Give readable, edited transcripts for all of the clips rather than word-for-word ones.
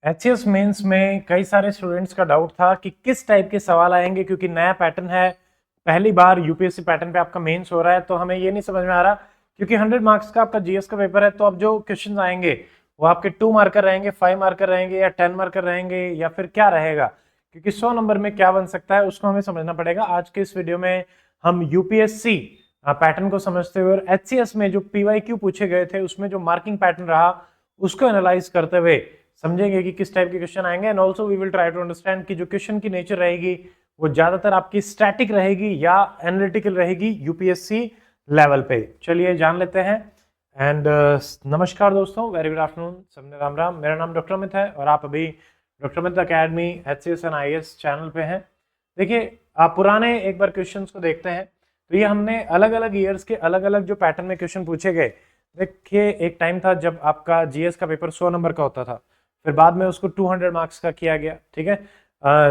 HS mains में कई सारे स्टूडेंट्स का डाउट था कि किस टाइप के सवाल आएंगे, क्योंकि नया पैटर्न है, पहली बार यूपीएससी पैटर्न पे आपका मेंस हो रहा है, तो हमें ये नहीं समझ में आ रहा क्योंकि 100 मार्क्स का आपका जीएस का पेपर है। तो अब जो क्वेश्चन आएंगे वो आपके 2 मार्कर रहेंगे, 5 मार्कर रहेंगे या 10 मार्कर रहेंगे या फिर क्या रहेगा, क्योंकि 100 नंबर में क्या बन सकता है उसको हमें समझना पड़ेगा। आज के इस वीडियो में हम यूपीएससी पैटर्न को समझते हुए और एचसीएस में जो पीवाईक्यू पूछे गए थे उसमें जो मार्किंग पैटर्न रहा उसको एनालाइज करते हुए समझेंगे कि किस टाइप के क्वेश्चन आएंगे। And also we will try to understand कि जो क्वेश्चन की नेचर रहेगी वो ज्यादातर आपकी स्टैटिक रहेगी या एनालिटिकल रहेगी यूपीएससी लेवल पे। चलिए जान लेते हैं। एंड नमस्कार दोस्तों, वेरी गुड आफ्टरनून, सबने राम राम। मेरा नाम डॉक्टर अमित है और आप अभी doctor Amit academy HCS and IAS channel पे हैं। देखिए, आप पुराने एक बार क्वेश्चंस को देखते हैं तो ये हमने अलग अलग ईयर्स के अलग अलग जो पैटर्न में क्वेश्चन पूछे गए। देखिए, एक टाइम था जब आपका जीएस का पेपर 100 नंबर का होता था, फिर बाद में उसको 200 मार्क्स का किया गया, ठीक है।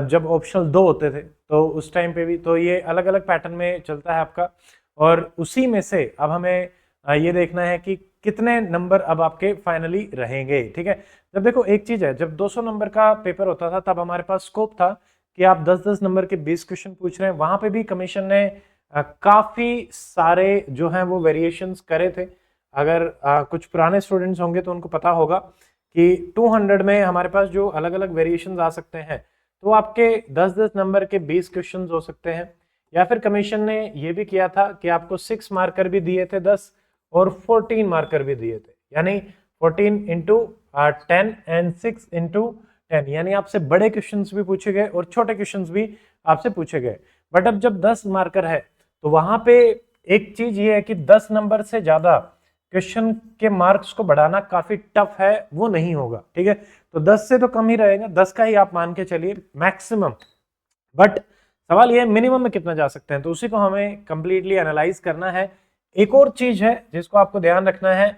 जब ऑप्शनल 2 होते थे तो उस टाइम पे भी तो ये अलग अलग पैटर्न में चलता है आपका, और उसी में से अब हमें ये देखना है कि कितने नंबर अब आपके फाइनली रहेंगे, ठीक है। जब देखो, एक चीज है, जब 200 नंबर का पेपर होता था तब हमारे पास स्कोप था कि आप 10-10 नंबर के 20 क्वेश्चन पूछ रहे हैं। वहां पे भी कमीशन ने काफी सारे जो हैं वो वेरिएशंस करे थे। अगर कुछ पुराने स्टूडेंट्स होंगे तो उनको पता होगा कि 200 में हमारे पास जो अलग अलग वेरिएशंस आ सकते हैं, तो आपके 10-10 नंबर के 20 क्वेश्चंस हो सकते हैं। या फिर कमीशन ने ये भी किया था कि आपको 6 मार्कर भी दिए थे 10 और 14 मार्कर भी दिए थे, यानी 14 इंटू 10 एंड 6 इंटू 10, यानी आपसे बड़े क्वेश्चंस भी पूछे गए और छोटे क्वेश्चंस भी आपसे पूछे गए। बट अब जब 10 मार्कर है तो वहां पे एक चीज ये है कि 10 नंबर से ज्यादा क्वेश्चन के मार्क्स को बढ़ाना काफी टफ है, वो नहीं होगा, ठीक है। तो 10 से तो कम ही रहेगा, 10 का ही आप मान के चलिए मैक्सिमम। बट सवाल ये है मिनिमम में कितना जा सकते हैं, तो उसी को हमें कंप्लीटली एनालाइज करना है। एक और चीज है जिसको आपको ध्यान रखना है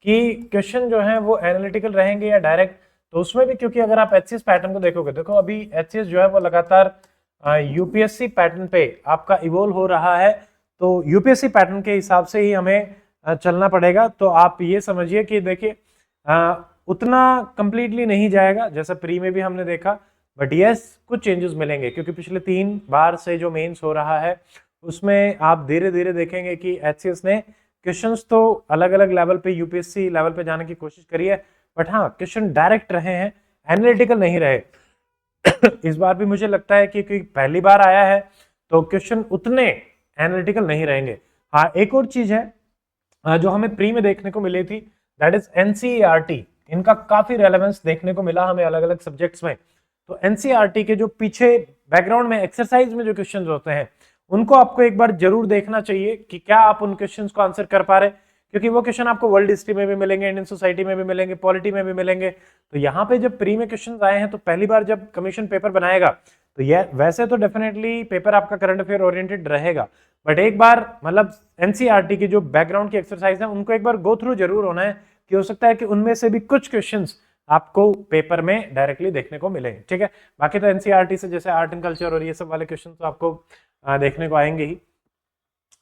कि क्वेश्चन जो है वो एनालिटिकल रहेंगे या डायरेक्ट, तो उसमें भी क्योंकि अगर आप एचसीएस पैटर्न को देखोगे, देखो अभी एचसीएस जो है वो लगातार यूपीएससी पैटर्न पे आपका इवोल्व हो रहा है, तो यूपीएससी पैटर्न के हिसाब से ही हमें चलना पड़ेगा। तो आप ये समझिए कि देखिए, उतना कंप्लीटली नहीं जाएगा जैसा प्री में भी हमने देखा, बट यस कुछ चेंजेस मिलेंगे, क्योंकि पिछले 3 बार से जो मेंस हो रहा है उसमें आप धीरे धीरे देखेंगे कि एचसीएस ने क्वेश्चंस तो अलग अलग लेवल पे यूपीएससी लेवल पे जाने की कोशिश करी है, बट हाँ क्वेश्चन डायरेक्ट रहे हैं, एनालिटिकल नहीं रहे। इस बार भी मुझे लगता है कि पहली बार आया है तो क्वेश्चन उतने एनालिटिकल नहीं रहेंगे। हाँ, एक और चीज है जो हमें प्री में देखने को मिली थी, दैट इज एनसीईआरटी। इनका काफी रेलेवेंस देखने को मिला हमें अलग अलग सब्जेक्ट्स में। तो एनसीईआरटी के जो पीछे बैकग्राउंड में एक्सरसाइज में जो क्वेश्चंस होते हैं उनको आपको एक बार जरूर देखना चाहिए कि क्या आप उन क्वेश्चंस को आंसर कर पा रहे, क्योंकि वो क्वेश्चन आपको वर्ल्ड हिस्ट्री में भी मिलेंगे, इंडियन सोसाइटी में भी मिलेंगे, पॉलिटी में भी मिलेंगे। तो यहाँ पे जब प्री में क्वेश्चन आए हैं तो पहली बार जब कमीशन पेपर बनाएगा तो यह वैसे तो डेफिनेटली पेपर आपका करंट अफेयर ओरिएंटेड रहेगा, बट एक बार मतलब एनसीईआरटी की जो बैकग्राउंड की एक्सरसाइज है उनको एक बार गो थ्रू जरूर होना है, कि हो सकता है कि उनमें से भी कुछ क्वेश्चंस आपको पेपर में डायरेक्टली देखने को मिले, ठीक है। बाकी तो एनसीईआरटी से जैसे आर्ट एंड कल्चर और ये सब वाले क्वेश्चन तो आपको देखने को आएंगे ही,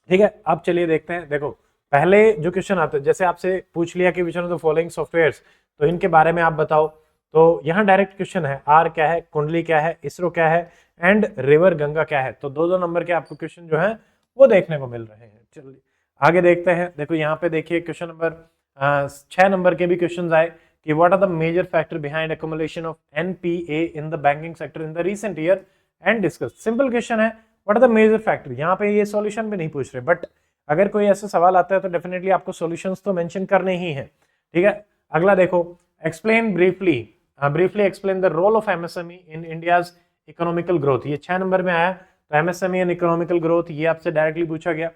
ठीक है। अब चलिए देखते हैं। देखो, पहले जो क्वेश्चन आते हैं, जैसे आपसे पूछ लिया कि which one of the following softwares, तो इनके बारे में आप बताओ। तो यहाँ डायरेक्ट क्वेश्चन है, आर क्या है, कुंडली क्या है, इसरो क्या है एंड रिवर गंगा क्या है। तो 2-2 नंबर के आपको क्वेश्चन जो है वो देखने को मिल रहे हैं। चलिए आगे देखते हैं। देखो यहाँ पे देखिए क्वेश्चन नंबर 6 नंबर के भी क्वेश्चन आए कि what are the major factor behind accumulation of NPA in the banking sector in the recent year and discuss. Simple question है, what are the major factor. यहाँ पे ये सॉल्यूशन भी नहीं पूछ रहे, बट अगर कोई ऐसा सवाल आता है तो डेफिनेटली आपको सॉल्यूशंस तो मेंशन करने ही है, ठीक है। अगला देखो, explain briefly explain the role of MSME in India's economical growth. ये 6 नंबर में आया, तो एमएसएमई एंड इकोनॉमिकल ग्रोथ ये आपसे डायरेक्टली पूछा गया।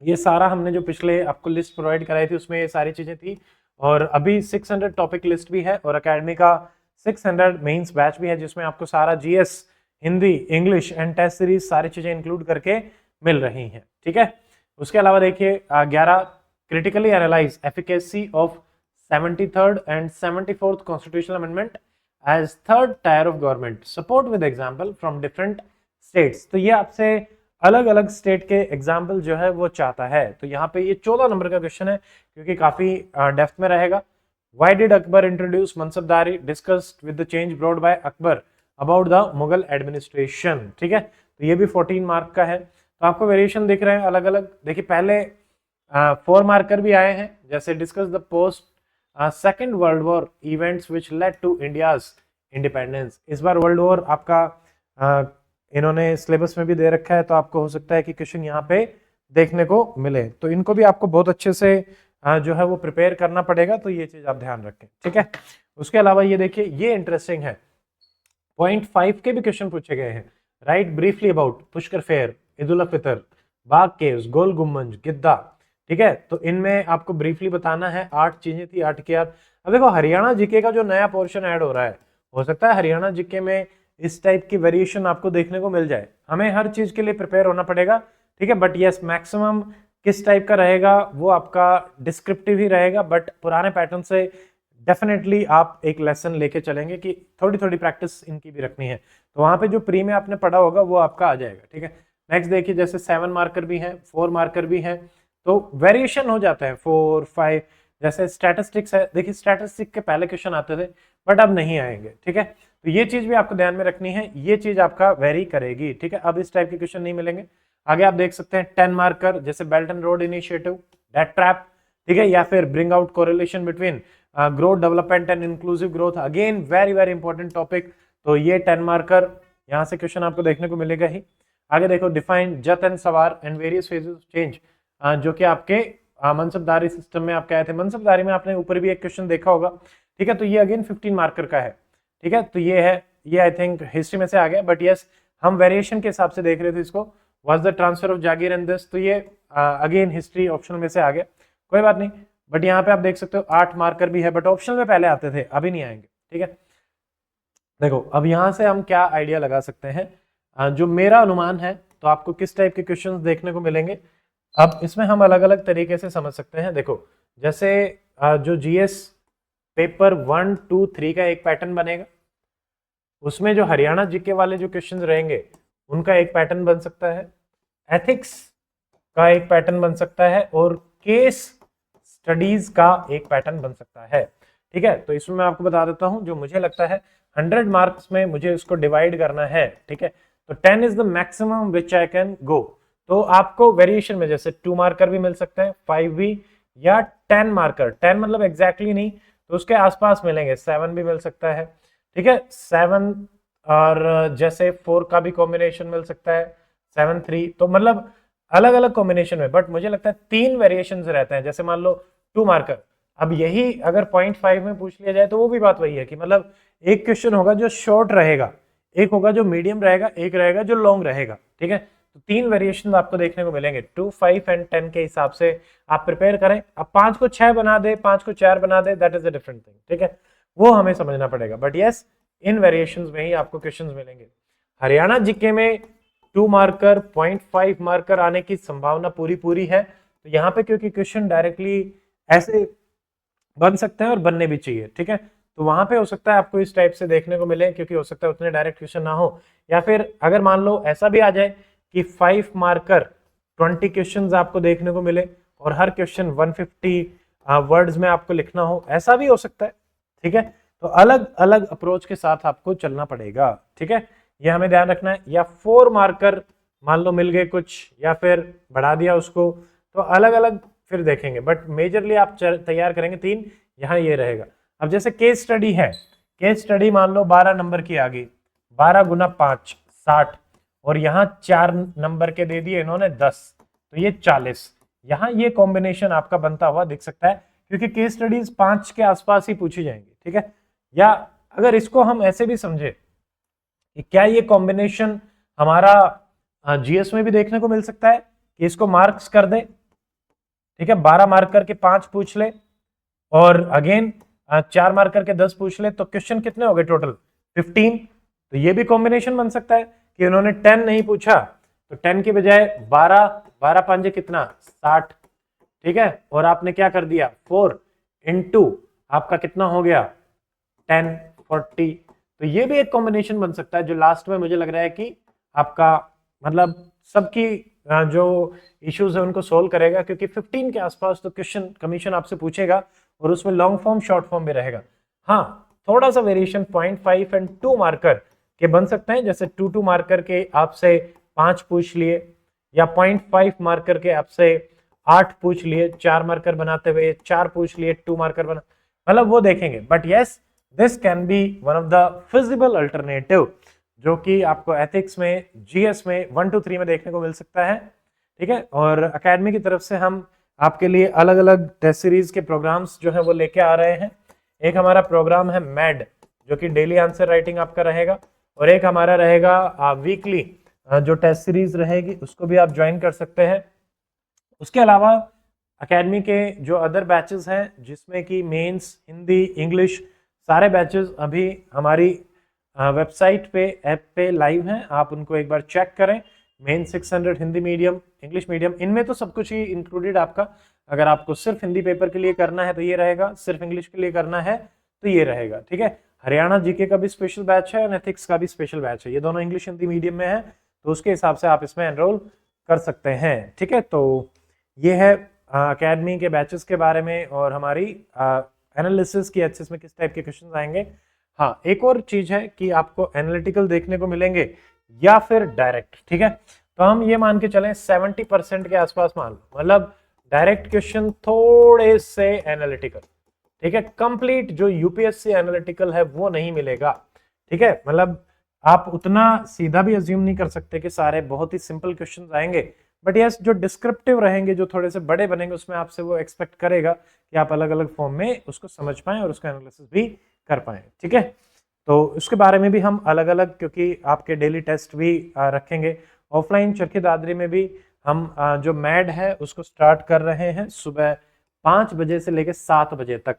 ये सारा हमने जो पिछले आपको लिस्ट प्रोवाइड कराई थी उसमें ये सारी चीजें थी, और अभी 600 टॉपिक लिस्ट भी है और अकेडमी का 600 मेंस बैच भी है जिसमें आपको सारा GS, Hindi, English and test series सारी चीजें इंक्लूड करके मिल रही हैं, ठीक है। उसके अलावा देखिए 11, critically analyse efficacy of 73rd and 74th constitutional amendment as third tier of government, support with example from different states. तो ये आपसे अलग अलग स्टेट के एग्जाम्पल जो है वो चाहता है। तो यहाँ पे ये 14 नंबर का क्वेश्चन है, क्योंकि काफी डेप्थ में रहेगा। Why did Akbar introduce Mansabdari? Discussed with the change brought by Akbar about the Mughal administration. ठीक है, तो ये भी 14 मार्क का है। तो आपको वेरिएशन दिख रहे हैं अलग अलग। देखिए पहले 4 मार्कर भी आए हैं, जैसे discuss the post second world war events which led to India's independence. इस बार वर्ल्ड वॉर आपका इन्होंने सिलेबस में भी दे रखा है, तो आपको हो सकता है कि क्वेश्चन यहाँ पे देखने को मिले, तो इनको भी आपको बहुत अच्छे से जो है वो प्रिपेयर करना पड़ेगा, तो ये चीज आप ध्यान रखें। ठीक है, उसके अलावा ये देखिए, ये इंटरेस्टिंग है, 0.5 के भी क्वेश्चन पूछे गए हैं। Write briefly about Pushkar fair, Eid ul Fitr, Bagh caves, Gol Gumbaz, Giddha. ठीक है, तो इनमें आपको ब्रीफली बताना है। 8 चीजें थी, 8 की याद। अब देखो हरियाणा जीके का जो नया पोर्शन ऐड हो रहा है, हो सकता है हरियाणा जीके में इस टाइप की वेरिएशन आपको देखने को मिल जाए। हमें हर चीज के लिए प्रिपेयर होना पड़ेगा। ठीक है, बट यस मैक्सिमम किस टाइप का रहेगा वो आपका डिस्क्रिप्टिव ही रहेगा, बट पुराने पैटर्न से डेफिनेटली आप एक लेसन लेके चलेंगे कि थोड़ी थोड़ी प्रैक्टिस इनकी भी रखनी है, तो वहां पे जो प्री में आपने पढ़ा होगा वो आपका आ जाएगा। ठीक है, नेक्स्ट देखिए, जैसे 7 मार्कर भी हैं, 4 मार्कर भी हैं, तो वेरिएशन हो जाता है 4, 5। जैसे स्टैटिस्टिक्स है, देखिए स्टैटिस्टिक्स के पहले क्वेश्चन आते थे बट अब नहीं आएंगे। ठीक है, तो ये चीज भी आपको ध्यान में रखनी है, ये चीज आपका वेरी करेगी। ठीक है, अब इस टाइप के क्वेश्चन नहीं मिलेंगे। आगे आप देख सकते हैं 10 मार्कर, जैसे belt and road initiative, debt trap. ठीक है, या फिर bring out correlation between growth development and inclusive growth, again very very important topic. तो ये 10 मार्कर यहाँ से क्वेश्चन आपको देखने को मिलेगा ही। आगे देखो, डिफाइन जत एंड सवार and various phases of change, जो कि आपके मनसबदारी सिस्टम में आप कहे थे। मनसबदारी में आपने ऊपर भी एक क्वेश्चन देखा होगा। ठीक है, तो ये अगेन 15 मार्कर का है। ठीक है, तो ये है, ये आई थिंक हिस्ट्री में से आ गया, बट यस हम वेरिएशन के हिसाब से देख रहे थे इसको। Was the transfer of Jagir and this, तो ये अगेन हिस्ट्री ऑप्शनल में से आ गया, कोई बात नहीं। बट यहाँ पे आप देख सकते हो 8 मार्कर भी है, बट ऑप्शनल में पहले आते थे, अभी नहीं आएंगे। ठीक है, देखो अब यहाँ से हम क्या आइडिया लगा सकते हैं, जो मेरा अनुमान है, तो आपको किस टाइप के क्वेश्चंस देखने को मिलेंगे। अब इसमें हम अलग अलग तरीके से समझ सकते हैं। देखो जैसे जो जीएस पेपर 1, 2, 3 का एक पैटर्न बनेगा, उसमें जो हरियाणा जीके वाले जो क्वेश्चंस रहेंगे उनका एक पैटर्न बन सकता है, एथिक्स का एक पैटर्न बन सकता है, और केस स्टडीज का एक पैटर्न बन सकता है। ठीक है, तो इसमें मैं आपको बता देता हूं, जो मुझे लगता है 100 मार्क्स में मुझे इसको डिवाइड करना है। ठीक है, तो 10 is the maximum which I can go. तो आपको वेरिएशन में जैसे 2 मार्कर भी मिल सकते हैं, 5 भी, या 10 मार्कर। 10 मतलब एग्जैक्टली नहीं, तो उसके आसपास मिलेंगे, 7 भी मिल सकता है। ठीक है, 7 और जैसे 4 का भी कॉम्बिनेशन मिल सकता है, 7, 3, तो मतलब अलग अलग कॉम्बिनेशन में। बट मुझे लगता है 3 वेरिएशन रहते हैं। जैसे मान लो 2 मार्कर, अब यही अगर 0.5 में पूछ लिया जाए तो वो भी बात वही है कि मतलब एक क्वेश्चन होगा जो शॉर्ट रहेगा, एक होगा जो मीडियम रहेगा, एक रहेगा जो लॉन्ग रहेगा। ठीक है, तो 3 वेरिएशन आपको देखने को मिलेंगे। 2, 5 एंड 10 के हिसाब से आप प्रिपेयर करें। अब 5 को 6 बना दे, 5 को 4 बना दे, that is a different thing. ठीक है, वो हमें समझना पड़ेगा, बट यस इन वेरिएशंस में ही आपको क्वेश्चंस मिलेंगे। हरियाणा जीके में 2 मार्कर, 0.5 मार्कर आने की संभावना पूरी पूरी है। तो यहाँ पे क्योंकि क्वेश्चन डायरेक्टली ऐसे बन सकते हैं और बनने भी चाहिए। ठीक है, तो वहां पे हो सकता है आपको इस टाइप से देखने को मिले, क्योंकि हो सकता है उतने डायरेक्ट क्वेश्चन ना हो, या फिर अगर मान लो ऐसा भी आ जाए कि 5 मार्कर 20 क्वेश्चंस आपको देखने को मिले और हर क्वेश्चन 150 वर्ड्स में आपको लिखना हो, ऐसा भी हो सकता है। ठीक है, तो अलग अलग अप्रोच के साथ आपको चलना पड़ेगा। ठीक है, ये हमें ध्यान रखना है। या 4 मार्कर मान लो मिल गए कुछ, या फिर बढ़ा दिया उसको, तो अलग अलग फिर देखेंगे, बट मेजरली आप तैयार करेंगे 3, यहाँ ये रहेगा। अब जैसे केस स्टडी है, केस स्टडी मान लो 12 नंबर की आ गई, 12 गुना 5 60, और यहाँ 4 नंबर के दे दिए इन्होंने 10, तो ये 40। यहाँ ये कॉम्बिनेशन आपका बनता हुआ दिख सकता है, क्योंकि केस स्टडीज 5 के आसपास ही पूछी जाएंगी। ठीक है, या अगर इसको हम ऐसे भी समझे कि क्या ये कॉम्बिनेशन हमारा जीएस में भी देखने को मिल सकता है कि इसको मार्क्स कर दे। ठीक है, 12 मार्कर के 5 पूछ ले, और अगेन 4 मार्कर के 10 पूछ ले, तो क्वेश्चन कितने हो गए टोटल 15। तो ये भी कॉम्बिनेशन बन सकता है कि उन्होंने 10 नहीं पूछा, तो 10 के बजाय 12, 12 5 कितना 60। ठीक है, और आपने क्या कर दिया 4 इंटू आपका कितना हो गया 10, 40। तो ये भी एक कॉम्बिनेशन बन सकता है, जो लास्ट में मुझे लग रहा है कि आपका मतलब सबकी जो इश्यूज है उनको सोल्व करेगा, क्योंकि 15 के आसपास तो क्वेश्चन कमीशन आपसे पूछेगा, और उसमें लॉन्ग फॉर्म शॉर्ट फॉर्म भी रहेगा। हाँ, थोड़ा सा वेरिएशन 0.5 एंड 2 मार्कर के बन सकते हैं, जैसे 2 मार्कर के आपसे 5 पूछ लिए, या 0.5 मार्कर के आपसे 8 पूछ लिए, 4 मार्कर बनाते हुए 4 पूछ लिए, 2 मार्कर बना, मतलब वो देखेंगे। But yes, this can be one of the feasible alternative जो कि आपको एथिक्स में, जीएस में 1 to 3 में देखने को मिल सकता है। ठीक है, और एकेडमी की तरफ से हम आपके लिए अलग अलग टेस्ट सीरीज के प्रोग्राम्स जो है वो लेके आ रहे हैं। एक हमारा प्रोग्राम है मैड, जो कि डेली आंसर राइटिंग आपका रहेगा, और एक हमारा रहेगा वीकली जो टेस्ट सीरीज रहेगी, उसको भी आप ज्वाइन कर सकते हैं। उसके अलावा एकेडमी के जो अदर बैचेस हैं, जिसमें कि मेंस, हिंदी, इंग्लिश, सारे बैचेस अभी हमारी वेबसाइट पे, ऐप पे लाइव हैं, आप उनको एक बार चेक करें। Main 600, Hindi medium, English medium, इनमें तो सब कुछ ही इंक्लूडेड आपका। अगर आपको सिर्फ हिंदी पेपर के लिए करना है तो ये रहेगा, सिर्फ इंग्लिश के लिए करना है तो ये रहेगा। ठीक है, हरियाणा जीके का भी स्पेशल बैच है और एथिक्स का भी स्पेशल बैच है, ये दोनों इंग्लिश हिंदी मीडियम में है, तो उसके हिसाब से आप इसमें एनरोल कर सकते हैं। ठीक है, तो ये है अकेडमी के बैचेस के बारे में और हमारी एनालिसिस की एचएस में किस टाइप के क्वेश्चन आएंगे। हाँ, एक और चीज है कि आपको एनालिटिकल देखने को मिलेंगे या फिर डायरेक्ट। ठीक है, तो हम ये मान के चलें 70% के आसपास मान लो, मतलब डायरेक्ट क्वेश्चन थोड़े से एनालिटिकल। ठीक है, कंप्लीट जो यूपीएससी एनालिटिकल है वो नहीं मिलेगा। ठीक है, मतलब आप उतना सीधा भी अज्यूम नहीं कर सकते कि सारे बहुत ही सिंपल क्वेश्चंस आएंगे, बट यस, जो डिस्क्रिप्टिव रहेंगे, जो थोड़े से बड़े बनेंगे, उसमें आपसे वो एक्सपेक्ट करेगा कि आप अलग अलग फॉर्म में उसको समझ पाएं और उसका एनालिसिस भी कर पाएं। ठीक है, तो उसके बारे में भी हम अलग अलग, क्योंकि आपके डेली टेस्ट भी रखेंगे। ऑफलाइन चरखी दादरी में भी हम जो मैड है उसको स्टार्ट कर रहे हैं सुबह 5 बजे से लेकर 7 बजे तक।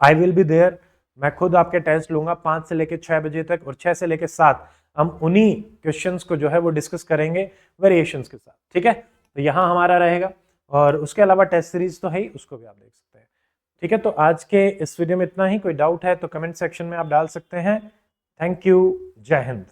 आई विल बी देयर, मैं खुद आपके टेस्ट लूंगा 5 से लेकर 6 बजे तक, और 6 से लेकर 7 हम उन्हीं क्वेश्चंस को जो है वो डिस्कस करेंगे वेरिएशंस के साथ। ठीक है, तो यहाँ हमारा रहेगा, और उसके अलावा टेस्ट सीरीज तो है ही, उसको भी आप देख सकते हैं। ठीक है, तो आज के इस वीडियो में इतना ही। कोई डाउट है तो कमेंट सेक्शन में आप डाल सकते हैं। थैंक यू, जय हिंद।